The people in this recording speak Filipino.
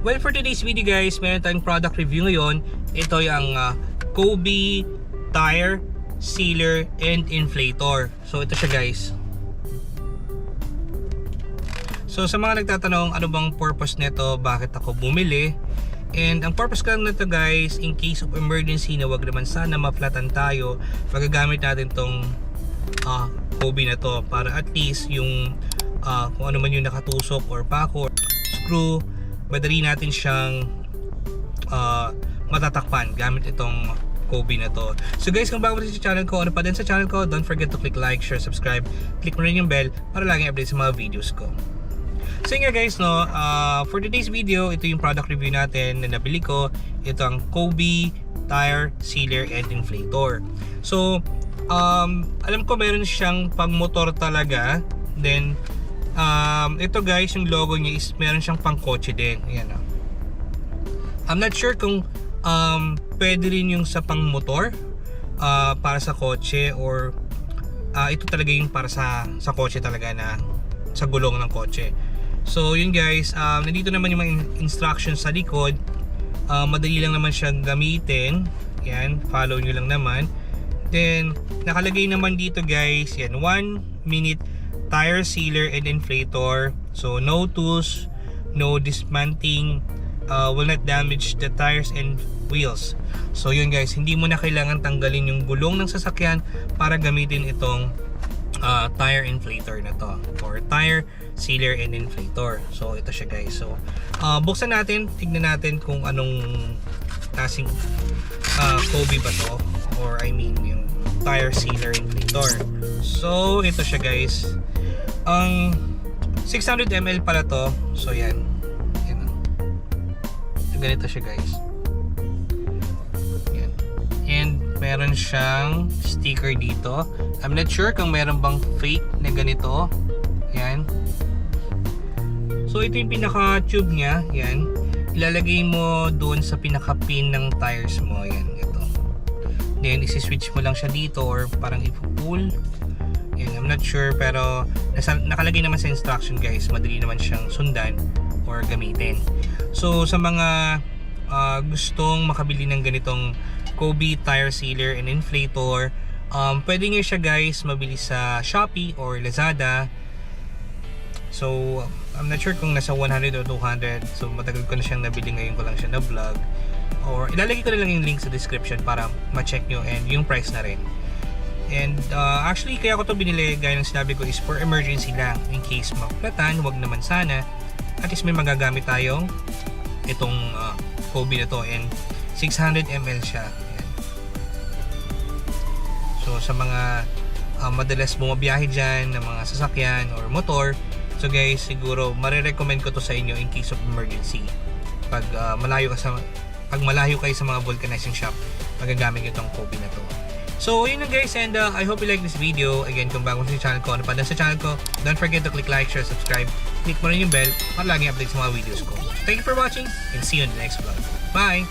Well, for today's video guys, meron tayong product review ngayon. Ito yung Kobe Tire Sealer and Inflator. So ito siya guys. So sa mga nagtatanong ano bang purpose nito, bakit ako bumili, and ang purpose ko lang nito guys, in case of emergency na wag naman sana ma-flatan tayo, magagamit natin tong Kobe na to para at least yung kung ano man yung nakatusok or pako or screw, madali natin siyang matatakpan gamit itong Kobe na to. So guys, kung bago sa channel ko, ano pa din sa channel ko, don't forget to click like, share, subscribe, click mo rin yung bell para laging update sa mga videos ko. So yun nga guys, no, for today's video, ito yung product review natin na nabili ko. Ito ang Kobe Tire Sealer and Inflator. So alam ko meron siyang pang motor talaga. Then ito guys, yung logo niya is meron siyang pang kotse din. Ayan, oh. I'm not sure kung pwede rin yung sa pang motor para sa kotse or ito talaga yung para sa kotse talaga, na sa gulong ng kotse. So yun guys, nandito naman yung mga instructions sa likod. Madali lang naman siyang gamitin. Yan, follow nyo lang naman. Then nakalagay naman dito guys, yan, 1 minute tire sealer and inflator. So no tools, no dismantling, will not damage the tires and wheels. So yun guys, hindi mo na kailangan tanggalin yung gulong ng sasakyan para gamitin itong tire inflator na to, or tire sealer and inflator. So ito siya guys. So buksan natin, tignan natin kung anong klaseng Kobe ba to, or I mean yung tire sealer inflator. So ito siya guys. Ang 600 ml pala to. So yan. Yan. So, ganito siya guys. Yan. And meron siyang sticker dito. I'm not sure kung meron bang fake na ganito. Yan. So ito yung pinaka tube niya. Yan. Ilalagay mo doon sa pinaka pin ng tires mo. Yan. Ito. Then isi-switch mo lang siya dito, or parang ipo-pull. Yan, I'm not sure, pero nakalagay naman sa instruction guys. Madali naman siyang sundan or gamitin. So sa mga gustong makabili ng ganitong Kobe Tire Sealer and Inflator, pwede nyo siya guys mabili sa Shopee or Lazada. So I'm not sure kung nasa 100 or 200. So matagal ko na siyang nabili, ngayon ko lang siya na vlog. Or ilalagay ko na lang yung link sa description para ma-check nyo, and yung price na rin. And actually kaya ko to binili, gaya ng sinabi ko, is for emergency lang, in case maflatan, wag naman sana, at least may magagamit tayong itong Kobe na to. And 600 ml siya. Ayan. So sa mga madalas bumabiyahe dyan ng mga sasakyan or motor, so guys, siguro marirecommend ko to sa inyo in case of emergency. Pag malayo kayo sa mga vulcanizing shop, magagamit itong Kobe na to. So yun na guys, and I hope you like this video. Again, kung bago sa channel ko, ano pa din sa channel ko, don't forget to click like, share, subscribe, click mo rin yung bell para laging update sa mga videos ko. Thank you for watching, and see you in the next vlog. Bye!